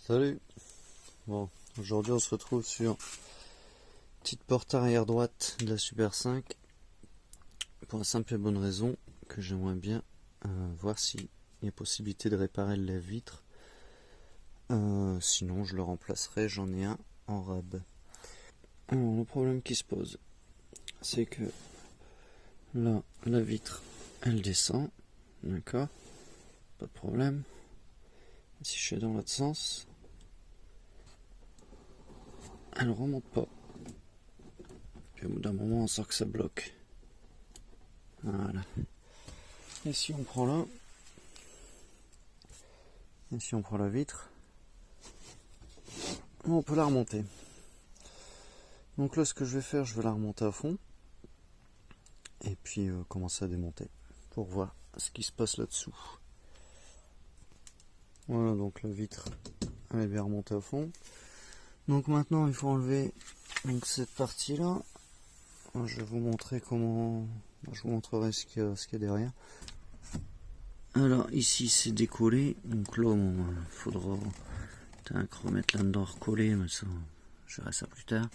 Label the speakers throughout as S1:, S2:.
S1: Salut. Bon, aujourd'hui on se retrouve sur petite porte arrière droite de la Super 5 pour la simple et bonne raison que j'aimerais bien voir s'il y a possibilité de réparer le lève-vitre. Sinon je le remplacerai, j'en ai un en rab. Alors, le problème qui se pose, c'est que là la vitre elle descend, d'accord, pas de problème. Si je fais dans l'autre sens, elle remonte pas. Puis au bout d'un moment, on sent que ça bloque. Voilà. Et si on prend là, et si on prend la vitre, on peut la remonter. Donc là, ce que je vais faire, je vais la remonter à fond. Et puis commencer à démonter pour voir ce qui se passe là-dessous. Voilà, donc la vitre, elle est bien remontée à fond. Donc maintenant, il faut enlever donc, cette partie-là. Je vais vous montrer comment. Je vous montrerai ce qu'il y a derrière. Alors ici c'est décollé, donc là il faudra remettre là-dedans recoller, mais ça je verrai ça plus tard.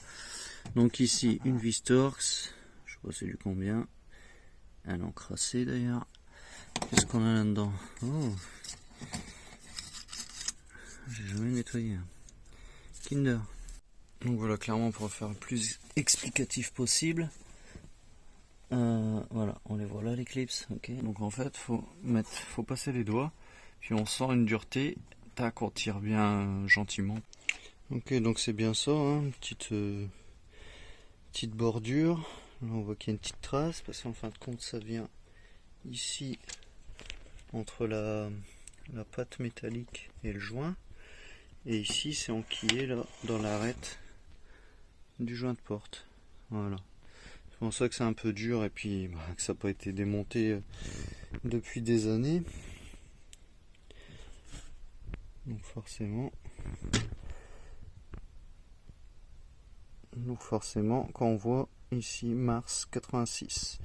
S1: Donc ici une vis Torx, je sais pas c'est du combien, elle est encrassée d'ailleurs. Qu'est-ce qu'on a là-dedans? Oh, j'ai jamais nettoyé. Kinder. Donc voilà, clairement pour faire le plus explicatif possible. Voilà, on les voit là les clips, ok. Donc en fait, faut passer les doigts, puis on sent une dureté, tac, on tire bien gentiment. Ok, donc c'est bien ça, hein, petite bordure. Là on voit qu'il y a une petite trace, parce qu'en fin de compte ça vient ici entre la pâte métallique et le joint, et ici c'est enquillé là dans l'arête du joint de porte. Voilà. C'est pour ça que c'est un peu dur et puis que ça n'a pas été démonté depuis des années. Donc forcément, quand on voit ici mars 86,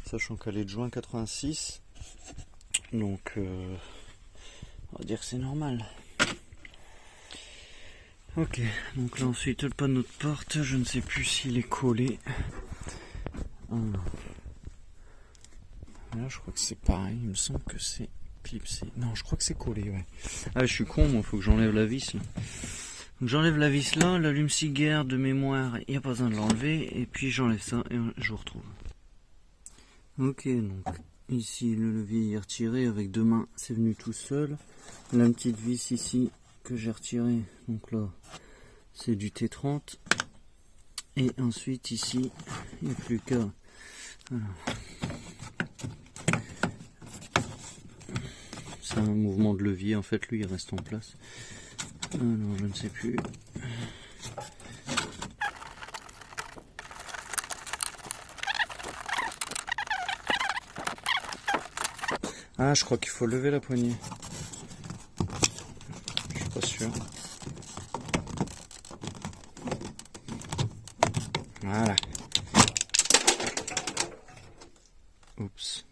S1: sachant qu'elle est de juin 86, donc on va dire que c'est normal. Ok, donc là ensuite le panneau de porte, je ne sais plus s'il est collé. Là je crois que c'est pareil, il me semble que c'est clipsé. Non, je crois que c'est collé, ouais. Ah, je suis con, moi, faut que j'enlève la vis là. Donc j'enlève la vis là, l'allume-cigare de mémoire, il n'y a pas besoin de l'enlever, et puis j'enlève ça et je vous retrouve. Ok, donc ici le levier est retiré avec deux mains, c'est venu tout seul. La petite vis ici que j'ai retirée, donc là c'est du T30. Et ensuite ici, il n'y a plus qu'à... C'est un mouvement de levier, en fait lui il reste en place. Alors je ne sais plus. Ah, je crois qu'il faut lever la poignée. Je suis pas sûr. Voilà. Oups.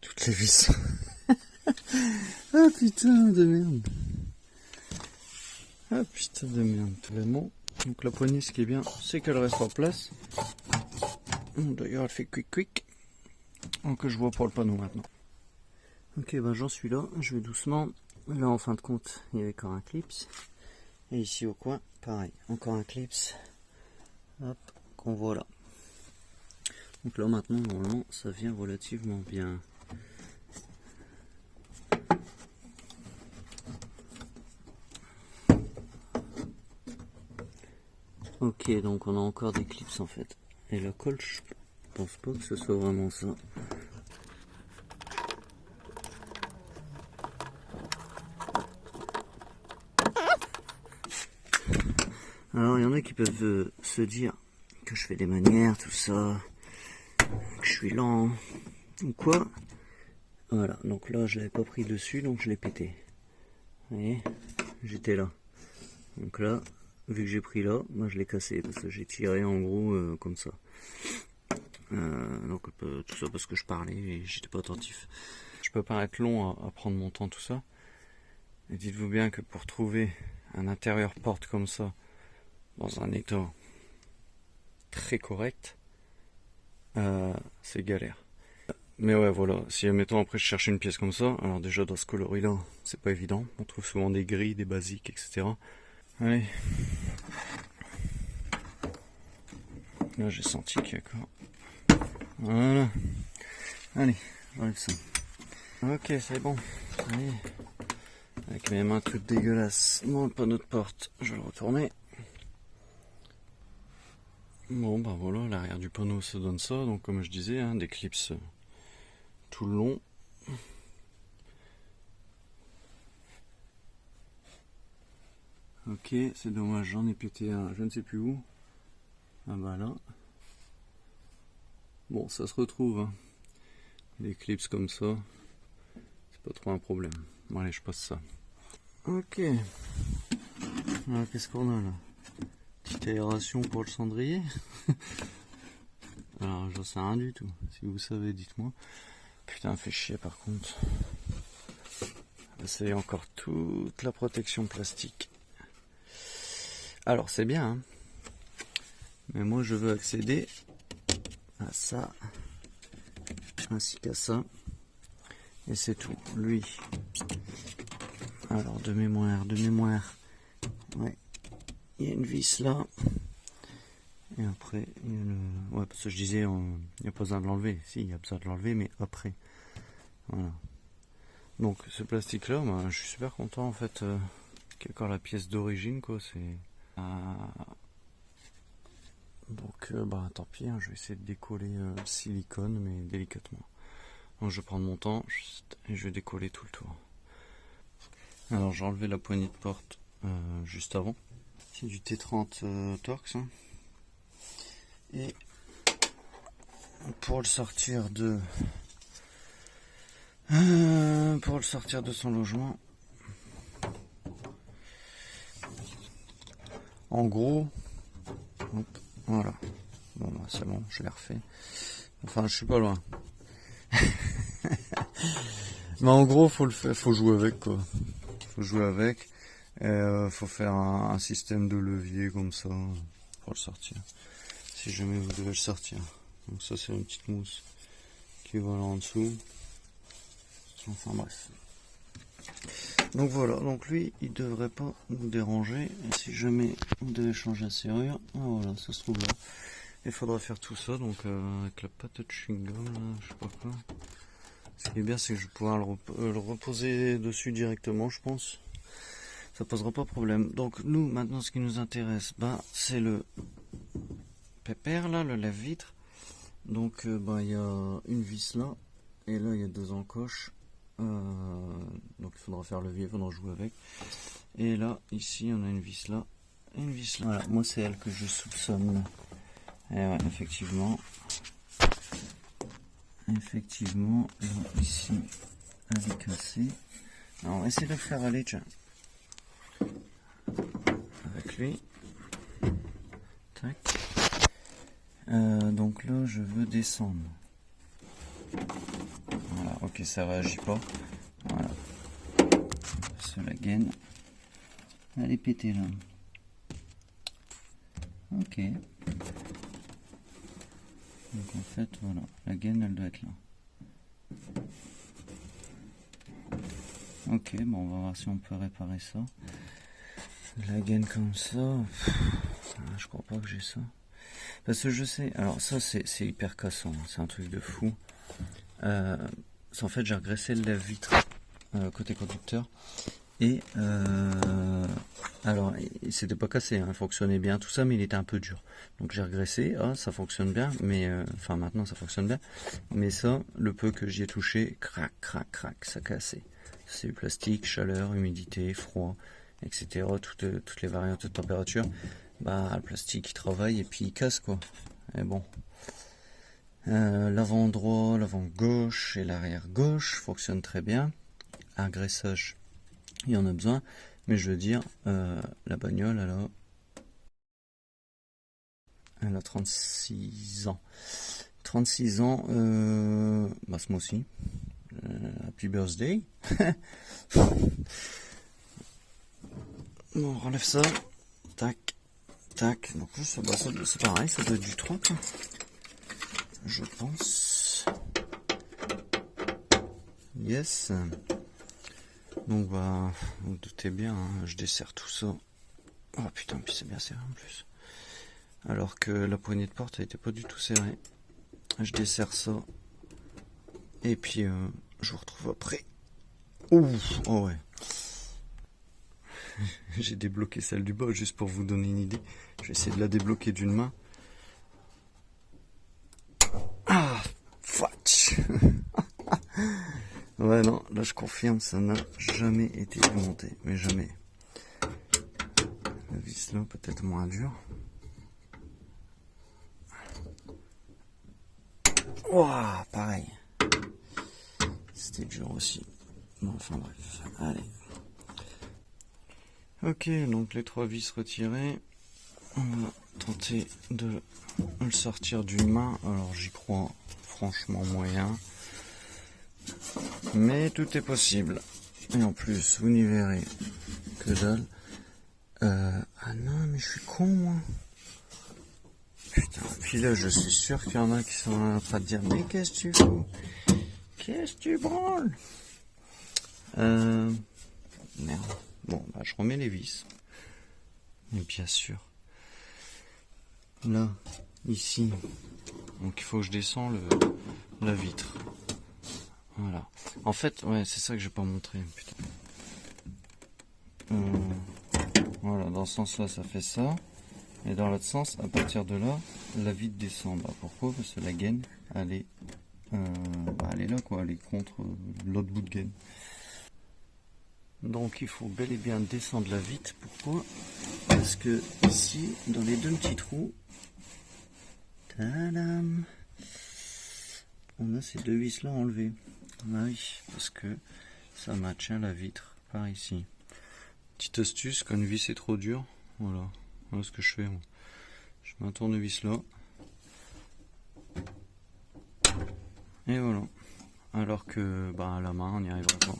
S1: Toutes les vis. Ah putain de merde. Ah putain de merde. Vraiment. Donc la poignée, ce qui est bien, c'est qu'elle reste en place. D'ailleurs, elle fait quick. Donc je vois pour le panneau maintenant. Ok, ben j'en suis là. Je vais doucement. Là, en fin de compte, il y avait encore un clips. Et ici au coin, pareil, encore un clips. Hop, qu'on voit là. Donc là maintenant, normalement, ça vient relativement bien. Ok, donc on a encore des clips en fait. Et la colle, je pense pas que ce soit vraiment ça. Alors il y en a qui peuvent se dire que je fais des manières, tout ça, que je suis lent, ou quoi. Voilà, donc là je l'avais pas pris dessus, donc je l'ai pété. Vous voyez, j'étais là. Donc là, vu que j'ai pris là, moi je l'ai cassé, parce que j'ai tiré en gros comme ça. Donc tout ça parce que je parlais et j'étais pas attentif. Je peux paraître long à prendre mon temps, tout ça. Et dites-vous bien que pour trouver un intérieur porte comme ça, dans un état très correct, c'est galère. Mais ouais, voilà, si admettons après je cherche une pièce comme ça, alors déjà dans ce coloris-là, c'est pas évident. On trouve souvent des gris, des basiques, etc. Allez. Là j'ai senti qu'il y a encore. Voilà. Allez, j'enlève ça. Ok, c'est bon. Allez. Avec mes mains toutes dégueulasses. Bon, le panneau de porte, je vais le retourner. Bon, bah voilà, l'arrière du panneau ça donne ça. Donc comme je disais, hein, des clips tout le long. Ok, c'est dommage, j'en ai pété un, je ne sais plus où. Ah bah là. Bon, ça se retrouve. Hein. Les clips comme ça, c'est pas trop un problème. Bon allez, je passe ça. Ok. Alors qu'est-ce qu'on a là? Petite aération pour le cendrier. Alors j'en sais rien du tout. Si vous savez, dites-moi. Putain, fait chier par contre. C'est encore toute la protection plastique. Alors c'est bien, hein, mais moi je veux accéder à ça, ainsi qu'à ça, et c'est tout. Lui, alors de mémoire, ouais, il y a une vis là, et après, il y a le... ouais, parce que je disais, il n'y a pas besoin de l'enlever, si, il y a besoin de l'enlever, mais après, voilà. Donc ce plastique là, bah, je suis super content en fait, qu'il y ait encore la pièce d'origine, quoi, c'est... Donc bah tant pis, hein, je vais essayer de décoller le silicone mais délicatement. Donc je vais prendre mon temps et je vais décoller tout le tour. Alors j'ai enlevé la poignée de porte juste avant. C'est du T30 Torx. Hein. Et pour le sortir de son logement, en gros, hop, voilà. Bon bah c'est bon, je l'ai refait. Enfin je suis pas loin. Mais en gros faut jouer avec quoi. Faut jouer avec. Faut faire un système de levier comme ça pour le sortir. Si jamais vous devez le sortir. Donc ça c'est une petite mousse qui va là en dessous. Enfin bref. Donc voilà, donc lui il devrait pas nous déranger. Et si jamais vous devez changer la serrure, voilà, ça se trouve là. Il faudra faire tout ça donc avec la pâte de chewing-gum, je sais pas quoi. Ce qui est bien c'est que je vais pouvoir le reposer dessus directement, je pense. Ça posera pas de problème. Donc nous maintenant ce qui nous intéresse, c'est le pépère là, le lève-vitre. Donc il y a une vis là et là il y a deux encoches. Donc il faudra faire le levier, il faudra jouer avec. Et là ici on a une vis là et une vis là. Voilà, moi c'est elle que je soupçonne. Et ouais, effectivement, là, ici elle est cassée. Alors, on va essayer de le faire aller, tiens. Avec lui. Tac. Donc là, je veux descendre. Voilà, ok, ça réagit pas. Voilà. C'est la gaine. Elle est pétée là. Ok. Donc en fait, voilà, la gaine, elle doit être là. Ok, bon, on va voir si on peut réparer ça. La gaine comme ça, je crois pas que j'ai ça. Parce que je sais, alors ça c'est hyper cassant, c'est un truc de fou. En fait j'ai regraissé le lève-vitre côté conducteur. Et alors c'était pas cassé, hein, il fonctionnait bien tout ça, mais il était un peu dur. Donc j'ai regraissé, ça fonctionne bien, mais enfin maintenant ça fonctionne bien. Mais ça, le peu que j'y ai touché, crac, crac, crac, ça cassait. C'est du plastique, chaleur, humidité, froid, etc. Toutes les variantes de température. Le plastique il travaille et puis il casse quoi. Et bon. L'avant droit, l'avant gauche et l'arrière gauche fonctionnent très bien. Un graissage, il y en a besoin. Mais je veux dire, la bagnole elle a 36 ans. 36 ans, ce mois-ci. Happy birthday. Bon, on relève ça. Tac, tac. Donc là, c'est pareil, ça doit être du 30. Je pense. Yes. Donc bah, vous doutez bien, hein, je desserre tout ça. Oh putain, puis c'est bien serré en plus. Alors que la poignée de porte, elle était pas du tout serrée. Je desserre ça. Et puis, je vous retrouve après. Ouf, oh ouais. J'ai débloqué celle du bas juste pour vous donner une idée. Je vais essayer de la débloquer d'une main. Ah, fatch. Ouais, non, là je confirme, ça n'a jamais été démonté. Mais jamais. La vis là, peut-être moins dur. Ouah, pareil. C'était dur aussi. Bon, enfin bref, allez. Ok, donc les 3 vis retirées. On va tenter de le sortir d'une main. Alors j'y crois franchement moyen. Mais tout est possible. Et en plus, vous n'y verrez que dalle. Ah non, mais je suis con moi. Putain, puis là je suis sûr qu'il y en a qui sont en train de dire mais qu'est-ce que tu fous? Qu'est-ce que tu branles? Merde. Bon, bah je remets les vis. Et bien sûr. Là, ici. Donc il faut que je descends la vitre. Voilà. En fait, ouais, c'est ça que j'ai pas montré. Putain. Voilà, dans ce sens-là, ça fait ça. Et dans l'autre sens, à partir de là, la vitre descend. Bah, pourquoi? Parce que la gaine, elle est, elle est là, quoi. Elle est contre l'autre bout de gaine. Donc il faut bel et bien descendre la vitre. Pourquoi? Parce que ici, dans les 2 petits trous, tadam, on a ces 2 vis là enlevées. Ah oui, parce que ça maintient la vitre par ici. Petite astuce, quand une vis est trop dure, voilà ce que je fais. Moi. Je mets un tournevis là. Et voilà. Alors que bah, à la main, on n'y arrivera pas.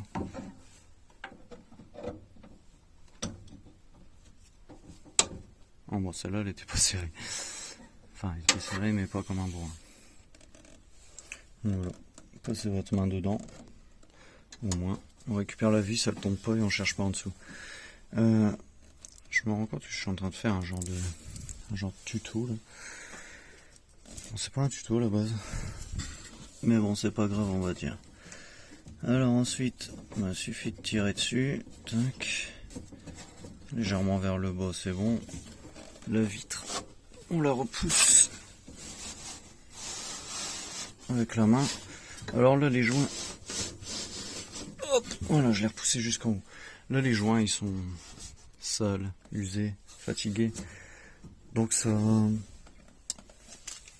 S1: Oh, bon, celle-là, elle était pas serrée. Enfin, elle était serrée, mais pas comme un bourrin. Voilà. Passez votre main dedans. Au moins, on récupère la vis, ça ne tombe pas et on cherche pas en dessous. Je me rends compte que je suis en train de faire un genre de tuto là. Bon, c'est pas un tuto à la base. Mais bon, c'est pas grave, on va dire. Alors ensuite, il suffit de tirer dessus. Tac. Légèrement vers le bas, c'est bon. La vitre, on la repousse avec la main. Alors là, les joints, hop, voilà, je l'ai repoussé jusqu'en haut. Là, les joints, ils sont sales, usés, fatigués. Donc ça,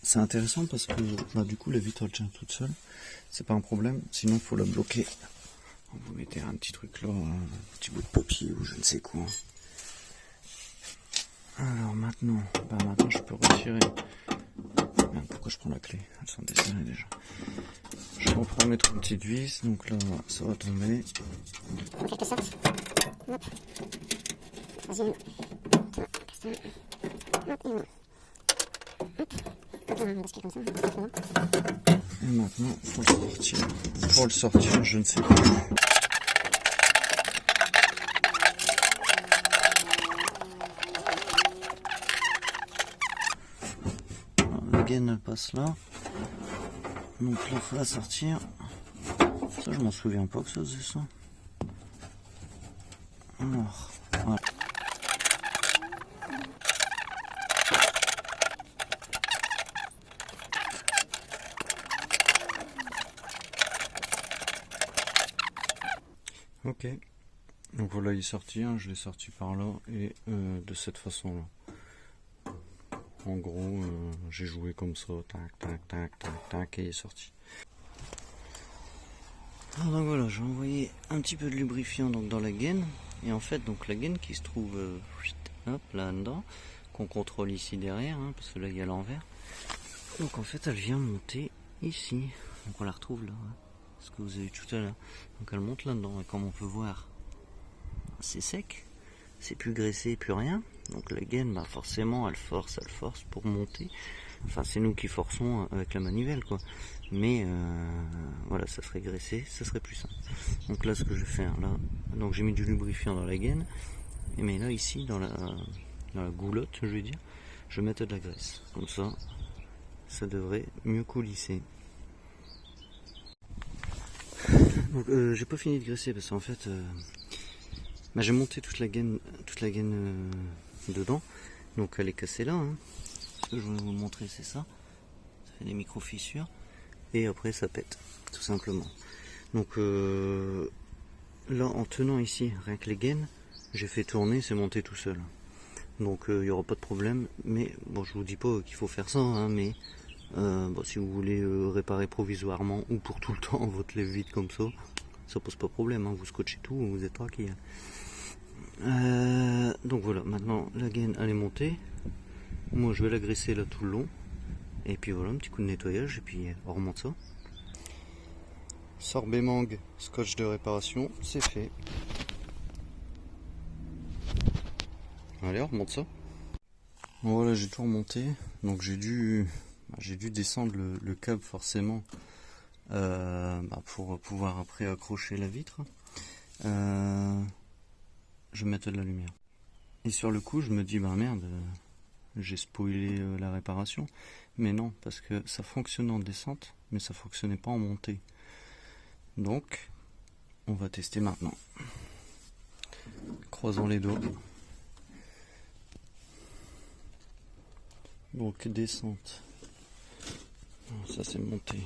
S1: c'est intéressant parce que bah, du coup, la vitre, elle tient toute seule. C'est pas un problème, sinon il faut la bloquer. Vous mettez un petit truc là, un petit bout de papier ou je ne sais quoi. Alors maintenant, maintenant je peux retirer. Merde, pourquoi je prends la clé? Elles sont desserrées déjà. Je reprends mes 3 petites vis, donc là ça va tomber.
S2: En quelque sorte. Hop. Vas-y. Hop, et voilà. Hop. Donc là, on va basculer comme ça.
S1: Et maintenant, il faut le sortir. Pour le sortir, je ne sais pas. La gaine elle passe là. Donc là il faut la sortir. Ça je m'en souviens pas que ça faisait ça. Alors, voilà. Ok. Donc voilà il est sorti, je l'ai sorti par là et de cette façon là. En gros, j'ai joué comme ça, tac, tac, tac, tac, tac, et il est sorti. Alors donc voilà, j'ai envoyé un petit peu de lubrifiant donc dans la gaine, et en fait donc la gaine qui se trouve hop, là-dedans, qu'on contrôle ici derrière, hein, parce que là il y a l'envers. Donc en fait elle vient monter ici, donc on la retrouve là, hein, ce que vous avez vu tout à l'heure. Donc elle monte là-dedans, et comme on peut voir, c'est sec. c'est plus graissé, plus rien. Donc la gaine, bah forcément, elle force pour monter. Enfin, c'est nous qui forçons avec la manivelle, quoi. Mais voilà, ça serait graissé, ça serait plus simple. Donc là, ce que je vais faire, là, donc j'ai mis du lubrifiant dans la gaine. Mais là, ici, dans la goulotte, je vais dire, je vais mettre de la graisse. Comme ça devrait mieux coulisser. Donc j'ai pas fini de graisser parce qu'en fait bah, j'ai monté toute la gaine dedans, donc elle est cassée là, hein. Ce que je vais vous montrer, c'est ça fait des micro fissures et après ça pète tout simplement. Donc là, en tenant ici rien que les gaines, j'ai fait tourner, c'est monté tout seul, donc il n'y aura pas de problème. Mais bon, je vous dis pas qu'il faut faire ça, hein, mais bon, si vous voulez réparer provisoirement ou pour tout le temps votre lève vide comme ça pose pas de problème, hein. Vous scotchez tout, vous êtes tranquille. Donc voilà, maintenant la gaine elle est montée. Moi je vais la graisser là tout le long. Et puis voilà, un petit coup de nettoyage et puis on remonte ça. Sorbet mangue, scotch de réparation, c'est fait. Allez, on remonte ça. Bon, voilà, j'ai tout remonté. Donc j'ai dû descendre le câble forcément pour pouvoir après accrocher la vitre. Je vais mettre de la lumière. Et sur le coup, je me dis, bah merde, j'ai spoilé la réparation. Mais non, parce que ça fonctionnait en descente, mais ça fonctionnait pas en montée. Donc, on va tester maintenant. Croisons les doigts. Donc, descente. Ça, c'est monté.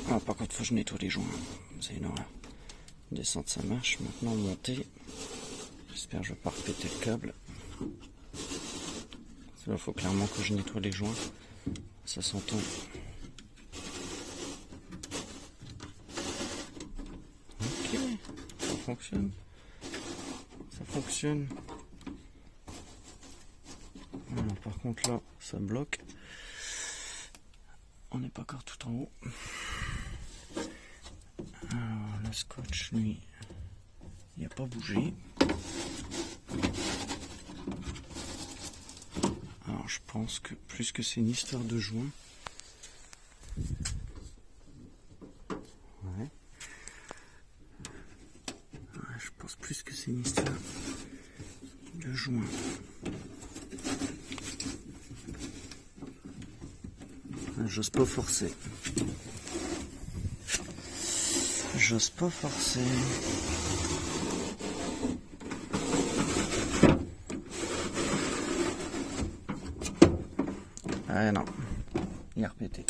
S1: Ah, par contre, faut que je nettoie les joints. C'est une horreur. Descente, ça marche. Maintenant, monter. J'espère que je vais pas repéter le câble. Il faut clairement que je nettoie les joints. Ça s'entend. Ok, ça fonctionne. Ça fonctionne. Voilà, par contre là, ça bloque. On n'est pas encore tout en haut. Alors, le scotch, lui, il n'a pas bougé. Alors je pense que plus que c'est une histoire de joint. Ouais. Je pense plus que c'est une histoire de joint. J'ose pas forcer. J'ose pas forcer. Ah non, il a repété.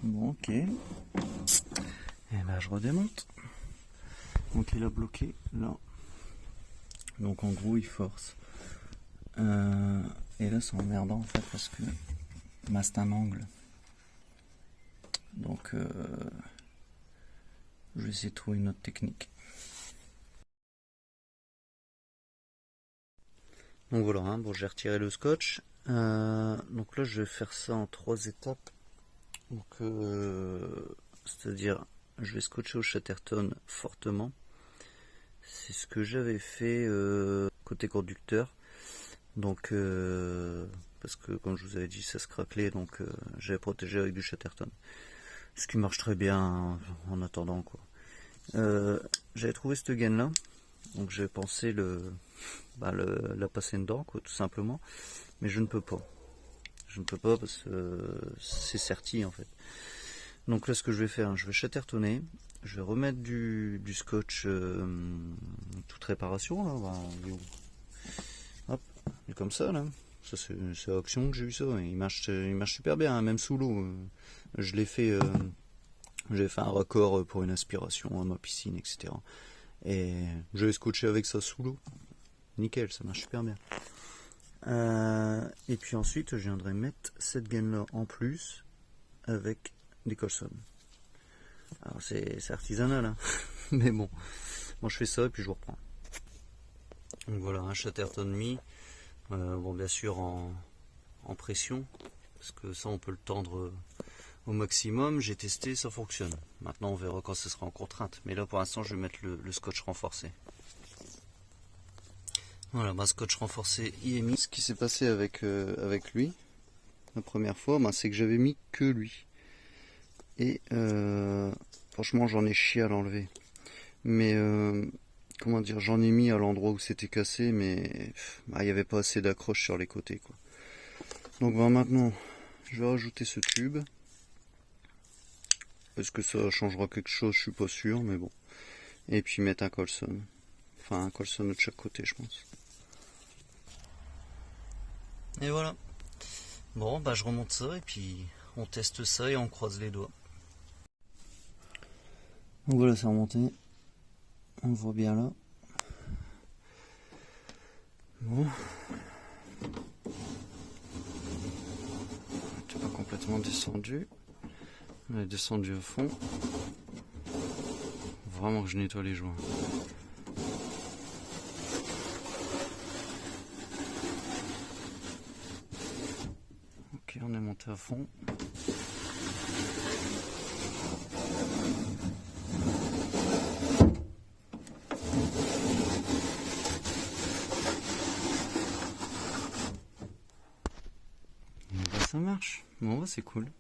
S1: Bon, ok. Et ben je redémonte. Donc il a bloqué là. Donc en gros il force. Et là c'est emmerdant en fait parce que bah, c'est un angle. Donc je vais essayer de trouver une autre technique. Donc voilà, hein, bon j'ai retiré le scotch. Donc là je vais faire ça en 3 étapes. Donc c'est-à-dire je vais scotcher au Chatterton fortement. C'est ce que j'avais fait côté conducteur. Donc parce que comme je vous avais dit ça se craquelait, donc j'avais protégé avec du Chatterton. Ce qui marche très bien en attendant quoi. J'avais trouvé cette gaine là. Donc j'ai pensé la passer dedans quoi, tout simplement. Mais je ne peux pas. Je ne peux pas parce que c'est serti en fait. Donc là ce que je vais faire, je vais chattertonner, je vais remettre du scotch toute réparation là, hop, comme ça là. Ça c'est à Action que j'ai eu ça, il marche super bien, hein, même sous l'eau. Je l'ai fait, j'ai fait un raccord pour une aspiration à ma piscine, etc. Et je vais scotcher avec ça sous l'eau. Nickel, ça marche super bien. Et puis ensuite, je viendrai mettre cette gaine là en plus avec des Colson. Alors c'est artisanal, hein. Mais bon, je fais ça et puis je vous reprends. Donc voilà, un Chatterton mis. Bon, bien sûr en pression, parce que ça on peut le tendre au maximum, j'ai testé, ça fonctionne. Maintenant on verra quand ce sera en contrainte. Mais là pour l'instant je vais mettre le scotch renforcé. Voilà, bah, scotch renforcé y est mis. Ce qui s'est passé avec lui, la première fois, bah, c'est que j'avais mis que lui. Et franchement j'en ai chié à l'enlever. Mais comment dire, j'en ai mis à l'endroit où c'était cassé, mais il n'y avait pas assez d'accroche sur les côtés, quoi. Donc bah, maintenant je vais rajouter ce tube. Est-ce que ça changera quelque chose? Je suis pas sûr, mais bon. Et puis mettre un Colson. Enfin un Colson de chaque côté, je pense. Et voilà. Bon bah je remonte ça et puis on teste ça et on croise les doigts. Donc voilà, c'est remonté. On le voit bien là. Bon. C'est pas complètement descendu. On est descendu à fond. Vraiment que je nettoie les joints. Ok, on est monté à fond. Ça marche. Bon, bah, c'est cool.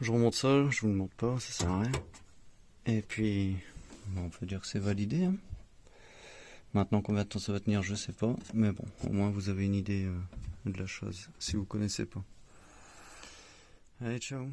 S1: Je remonte ça, je vous le montre pas, ça sert à rien. Et puis, bon, on peut dire que c'est validé. Hein. Maintenant combien de temps ça va tenir, je sais pas. Mais bon, au moins vous avez une idée de la chose, si vous connaissez pas. Allez, ciao.